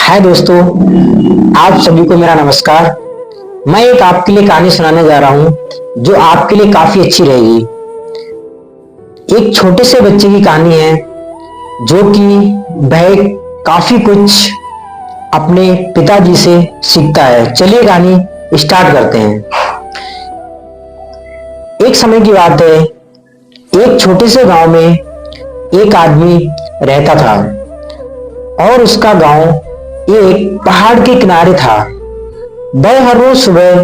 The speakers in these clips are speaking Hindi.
हाय दोस्तों, आप सभी को मेरा नमस्कार। मैं एक आपके लिए कहानी सुनाने जा रहा हूं जो आपके लिए काफी अच्छी रहेगी। एक छोटे से बच्चे की कहानी है जो कि वह काफी कुछ अपने पिताजी से सीखता है। चलिए कहानी स्टार्ट करते हैं। एक समय की बात है, एक छोटे से गांव में एक आदमी रहता था और उसका गांव एक पहाड़ के किनारे था। वह हर रोज सुबह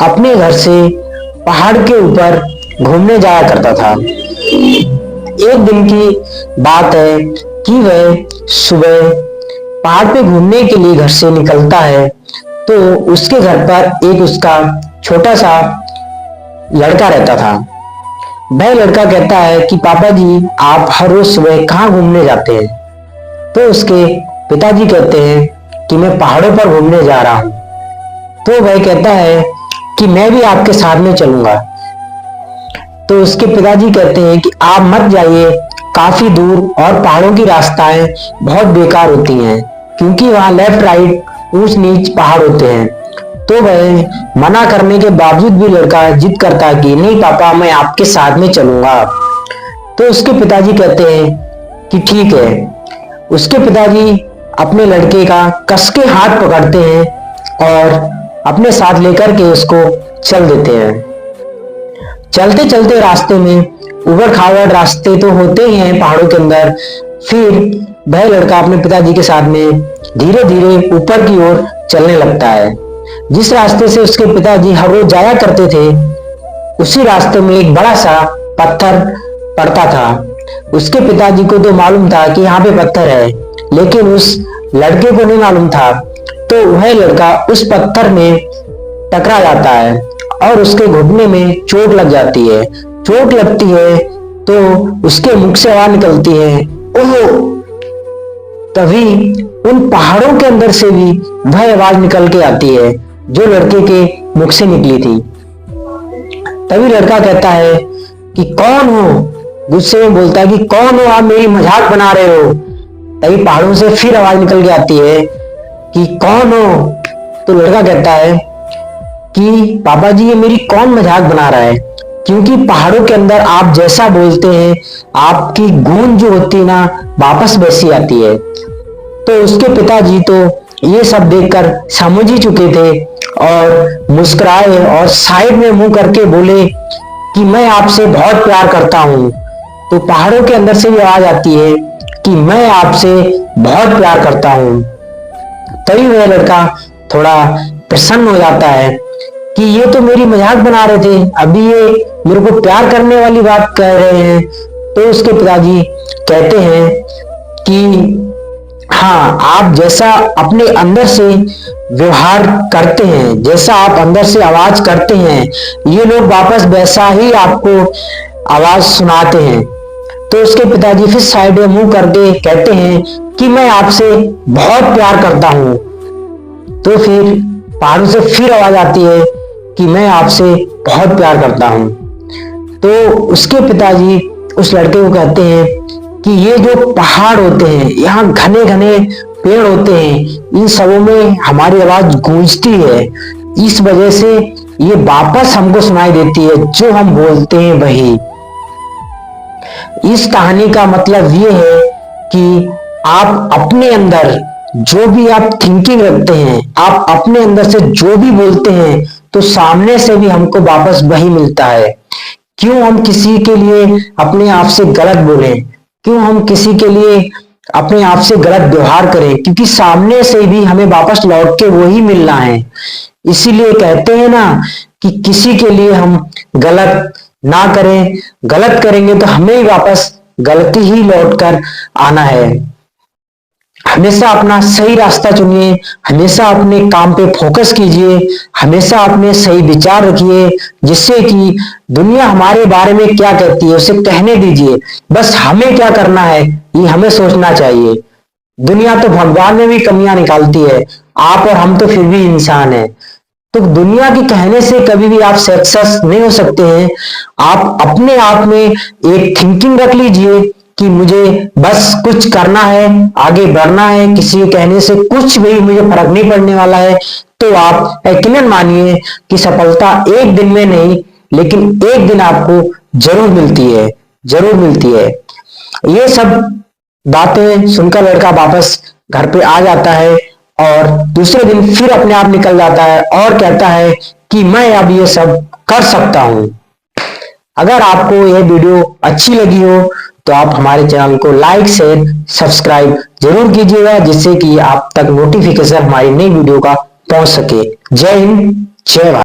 अपने घर से पहाड़ के ऊपर घूमने जाया करता था। एक दिन की बात है कि वह सुबह पहाड़ पे घूमने के लिए घर से निकलता है तो उसके घर पर एक उसका छोटा सा लड़का रहता था। वह लड़का कहता है कि पापा जी, आप हर रोज सुबह कहाँ घूमने जाते हैं? तो उसके पिताजी कहते हैं कि मैं पहाड़ों पर घूमने जा रहा हूं। तो वह कहता है कि मैं भी आपके साथ में चलूंगा। तो उसके पिताजी कहते हैं कि आप मत जाइए, काफी दूर और पहाड़ों की रास्ताएं बहुत बेकार होती हैं क्योंकि वहां लेफ्ट राइट ऊंच नीच पहाड़ होते हैं। तो वह मना करने के बावजूद भी लड़का जिद करता है कि नहीं पापा, मैं आपके साथ में चलूंगा। तो उसके पिताजी कहते हैं कि ठीक है। उसके पिताजी अपने लड़के का कस के हाथ पकड़ते हैं और अपने साथ लेकर के उसको चल देते हैं। चलते चलते रास्ते में उबड़ खाबड़ रास्ते तो होते ही हैं पहाड़ों के अंदर। फिर वह लड़का अपने पिताजी के साथ में धीरे धीरे ऊपर की ओर चलने लगता है। जिस रास्ते से उसके पिताजी हर रोज जाया करते थे उसी रास्ते में एक बड़ा सा पत्थर पड़ता था। उसके पिताजी को तो मालूम था कि यहाँ पे पत्थर है, लेकिन उस लड़के को नहीं मालूम था। तो वह लड़का उस पत्थर में टकरा जाता है और उसके घुटने में चोट लग जाती है। चोट लगती है तो उसके मुख से आवाज निकलती है, ओह! तभी उन पहाड़ों के अंदर से भी वह आवाज निकल के आती है जो लड़के के मुख से निकली थी। तभी लड़का कहता है कि कौन हो? गुस्से में बोलता है कि कौन हो आप, मेरी मजाक बना रहे हो? तभी पहाड़ों से फिर आवाज निकल के आती है कि कौन हो? तो लड़का कहता है कि पापा जी, ये मेरी कौन मजाक बना रहा है? क्योंकि पहाड़ों के अंदर आप जैसा बोलते हैं आपकी गूंज जो होती है ना वापस वैसी आती है। तो उसके पिताजी तो ये सब देखकर समझ ही चुके थे और मुस्कुराए और साइड में मुंह करके बोले कि मैं आपसे बहुत प्यार करता हूं। तो पहाड़ों के अंदर से भी आवाज आती है कि मैं आपसे बहुत प्यार करता हूं। तभी वह लड़का थोड़ा प्रसन्न हो जाता है कि ये तो मेरी मजाक बना रहे थे, अभी ये मेरे को प्यार करने वाली बात कह रहे हैं। तो उसके पिताजी कहते हैं कि हाँ, आप जैसा अपने अंदर से व्यवहार करते हैं, जैसा आप अंदर से आवाज करते हैं, ये लोग वापस वैसा ही आपको आवाज सुनाते हैं। तो उसके पिताजी फिर साइड में मुंह करके कहते हैं कि मैं आपसे बहुत प्यार करता हूं। तो फिर पहाड़ों से फिर आवाज आती है कि मैं आपसे बहुत प्यार करता हूं। तो उसके पिताजी उस लड़के को कहते हैं कि ये जो पहाड़ होते हैं, यहाँ घने घने पेड़ होते हैं, इन सबों में हमारी आवाज गूंजती है। इस वजह से ये वापस हमको सुनाई देती है, जो हम बोलते हैं वही। इस कहानी का मतलब ये है कि आप अपने अंदर जो भी आप थिंकिंग रखते हैं, आप अपने अंदर से जो भी बोलते हैं, तो सामने से भी हमको वापस वही मिलता है। क्यों हम किसी के लिए अपने आप से गलत बोलें? क्यों हम किसी के लिए अपने आप से गलत व्यवहार करें? क्योंकि सामने से भी हमें वापस लौट के वही मिलना है। इसीलिए कहते हैं ना कि किसी के लिए हम गलत ना करें, गलत करेंगे तो हमें ही वापस गलती ही लौट कर आना है। हमेशा अपना सही रास्ता चुनिए, हमेशा अपने काम पे फोकस कीजिए, हमेशा अपने सही विचार रखिए, जिससे कि दुनिया हमारे बारे में क्या कहती है उसे कहने दीजिए। बस हमें क्या करना है ये हमें सोचना चाहिए। दुनिया तो भगवान में भी कमियां निकालती है, आप और हम तो फिर भी इंसान हैं। तो दुनिया के कहने से कभी भी आप सक्सेस नहीं हो सकते हैं। आप अपने आप में एक थिंकिंग रख लीजिए कि मुझे बस कुछ करना है, आगे बढ़ना है, किसी के कहने से कुछ भी मुझे फर्क नहीं पड़ने वाला है, तो आप यकीनन मानिए कि सफलता एक दिन में नहीं, लेकिन एक दिन आपको जरूर मिलती है, जरूर मिलती है। ये सब बातें सुनकर लड़का वापस घर पे आ जाता है और दूसरे दिन फिर अपने आप निकल जाता है और कहता है कि मैं अब ये सब कर सकता हूं। अगर आपको यह वीडियो अच्छी लगी हो तो आप हमारे चैनल को लाइक शेयर सब्सक्राइब जरूर कीजिएगा, जिससे कि आप तक नोटिफिकेशन हमारी नई वीडियो का पहुंच सके। जय हिंद, जय भारत।